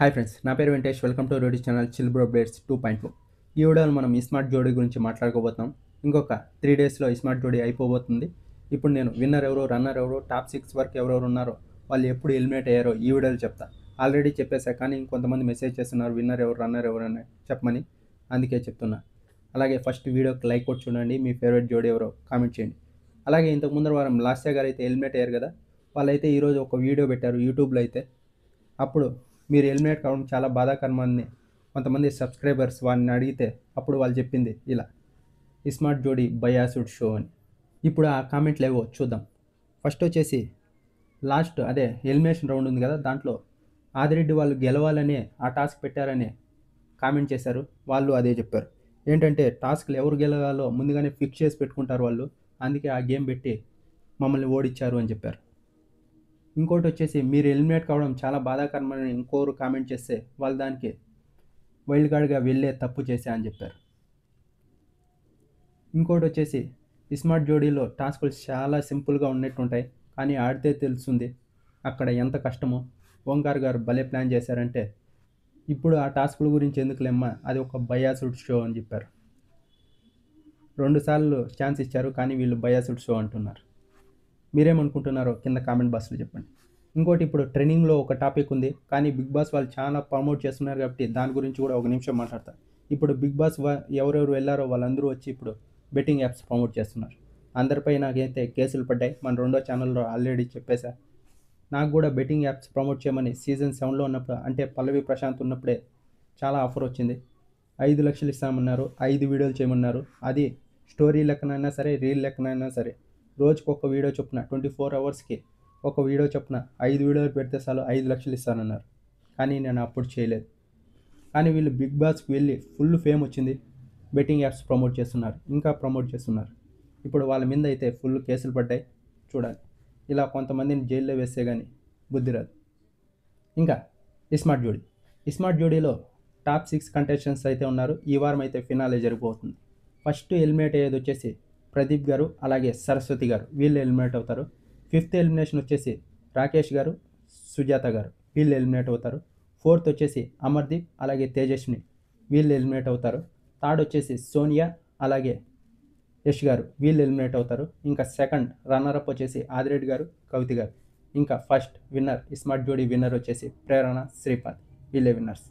Hi friends, నా పేరు Venkatesh. Welcome to rowdy channel chill bro updates 2.0. ఈ వీడియోలో మనం స్మార్ట్ జోడీ గురించి మాట్లాడుకోబోతున్నాం. ఇంకొక 3 డేస్లో స్మార్ట్ జోడీ అయిపోబోతుంది. ఇప్పుడు నేను విన్నర్ ఎవరు, రన్నర్ ఎవరు, టాప్ 6 వరకు ఎవరెవరు ఉన్నారో, వాళ్ళు ఎప్పుడు ఎలిమినేట్ అయ్యారో ఈ వీడియోలో చెప్తా. ఆల్రెడీ చెప్పేసా, కానీ ఇంకొంతమంది మెసేజ్ చేస్తున్నారు విన్నర్ ఎవరు, రన్నర్ ఎవరు అని చెప్పమని. అందుకే చెప్తున్నా. అలాగే ఫస్ట్ వీడియోకి లైక్ కొట్టి చూడండి. మీ ఫేవరెట్ జోడీ ఎవరో కామెంట్ చేయండి. అలాగే ఇంతకు ముందర వారం లాస్యా గారు అయితే ఎలిమినేట్ అయ్యారు కదా, వాళ్ళైతే ఈరోజు ఒక వీడియో పెట్టారు యూట్యూబ్లో అయితే. అప్పుడు మీరు ఎలిమినేట్ కావడం చాలా బాధాకరమని కొంతమంది సబ్స్క్రైబర్స్ వాడిని అడిగితే అప్పుడు వాళ్ళు చెప్పింది ఇలా: స్మార్ట్ జోడీ బయాసుడ్ షో అని. ఇప్పుడు ఆ కామెంట్లు ఏవో చూద్దాం. ఫస్ట్ వచ్చేసి లాస్ట్ అదే ఎలిమినేషన్ రౌండ్ ఉంది కదా, దాంట్లో ఆదిరెడ్డి వాళ్ళు గెలవాలనే ఆ టాస్క్ పెట్టారని కామెంట్ చేశారు. వాళ్ళు అదే చెప్పారు, ఏంటంటే టాస్క్లు ఎవరు గెలవాలో ముందుగానే ఫిక్స్ చేసి పెట్టుకుంటారు వాళ్ళు, అందుకే ఆ గేమ్ పెట్టి మమ్మల్ని ఓడించారు అని చెప్పారు. ఇంకోటి వచ్చేసి మీరు ఎలిమినేట్ కావడం చాలా బాధాకరమని ఇంకోరు కామెంట్ చేస్తే వాళ్ళు దానికి వైల్డ్ కార్డ్గా వెళ్ళే తప్పు చేశా అని చెప్పారు. ఇంకోటి వచ్చేసి స్మార్ట్ జోడీలో టాస్కులు చాలా సింపుల్గా ఉన్నట్టు ఉంటాయి, కానీ ఆడితే తెలుస్తుంది అక్కడ ఎంత కష్టమో. ఓంకార్ గారు భలే ప్లాన్ చేశారంటే, ఇప్పుడు ఆ టాస్కుల గురించి ఎందుకులేమ్మా, అది ఒక బయాసుడ్ షో అని చెప్పారు. 2 సార్లు ఛాన్స్ ఇచ్చారు, కానీ వీళ్ళు బయాసుడ్ షో అంటున్నారు. మీరేమనుకుంటున్నారో కింద కామెంట్ బాక్స్లో చెప్పండి. ఇంకోటి, ఇప్పుడు ట్రెండింగ్లో ఒక టాపిక్ ఉంది, కానీ బిగ్ బాస్ వాళ్ళు చాలా ప్రమోట్ చేస్తున్నారు కాబట్టి దాని గురించి కూడా ఒక నిమిషం మాట్లాడతారు. ఇప్పుడు బిగ్ బాస్ ఎవరెవరు వెళ్ళారో వాళ్ళందరూ వచ్చి ఇప్పుడు బెట్టింగ్ యాప్స్ ప్రమోట్ చేస్తున్నారు. అందరిపై నాకైతే కేసులు పడ్డాయి. మన రెండో ఛానల్లో ఆల్రెడీ చెప్పేశా. నాకు కూడా బెట్టింగ్ యాప్స్ ప్రమోట్ చేయమని సీజన్ 7లో ఉన్నప్పుడు, అంటే పల్లవి ప్రశాంత్ ఉన్నప్పుడే చాలా ఆఫర్ వచ్చింది. 5 లక్షలు ఇస్తామన్నారు, 5 వీడియోలు చేయమన్నారు. అది స్టోరీ లెక్కనైనా సరే, రీల్ లెక్కనైనా సరే, రోజుకు ఒక వీడియో చొప్పున 24 అవర్స్కి ఒక వీడియో చొప్పున 5 వీడియోలు పెడితే చాలు 5 లక్షలు ఇస్తానన్నారు. కానీ నేను అప్పుడు చేయలేదు. కానీ వీళ్ళు బిగ్ బాస్కి వెళ్ళి ఫుల్ ఫేమ్ వచ్చింది, బెట్టింగ్ యాప్స్ ప్రమోట్ చేస్తున్నారు, ఇంకా ప్రమోట్ చేస్తున్నారు. ఇప్పుడు వాళ్ళ మీద అయితే ఫుల్ కేసులు పడ్డాయి. చూడాలి, ఇలా కొంతమందిని జైల్లో వేస్తే కానీ బుద్ధి రాదు. ఇంకా స్మార్ట్ జోడీలో టాప్ 6 కంటెస్టెంట్స్ అయితే ఉన్నారు. ఈ వారం అయితే ఫినాలే జరిగిపోతుంది. ఫస్ట్ ఎలిమినేట్ అయ్యేది వచ్చేసి ప్రదీప్ గారు, అలాగే సరస్వతి గారు, వీళ్ళు ఎలిమినేట్ అవుతారు. 5th ఎలిమినేషన్ వచ్చేసి రాకేష్ గారు, సుజాత గారు, వీళ్ళు ఎలిమినేట్ అవుతారు. 4th వచ్చేసి అమర్దీప్, అలాగే తేజస్విని, వీళ్ళు ఎలిమినేట్ అవుతారు. 3rd వచ్చేసి సోనియా, అలాగే యష్ గారు, వీళ్ళు ఎలిమినేట్ అవుతారు. ఇంకా సెకండ్ రన్నరప్ వచ్చేసి ఆదిరెడ్డి గారు, కవిత గారు. ఇంకా ఫస్ట్ విన్నర్ స్మార్ట్ జోడీ విన్నర్ వచ్చేసి ప్రేరణ, శ్రీపాద్, వీళ్ళే విన్నర్స్.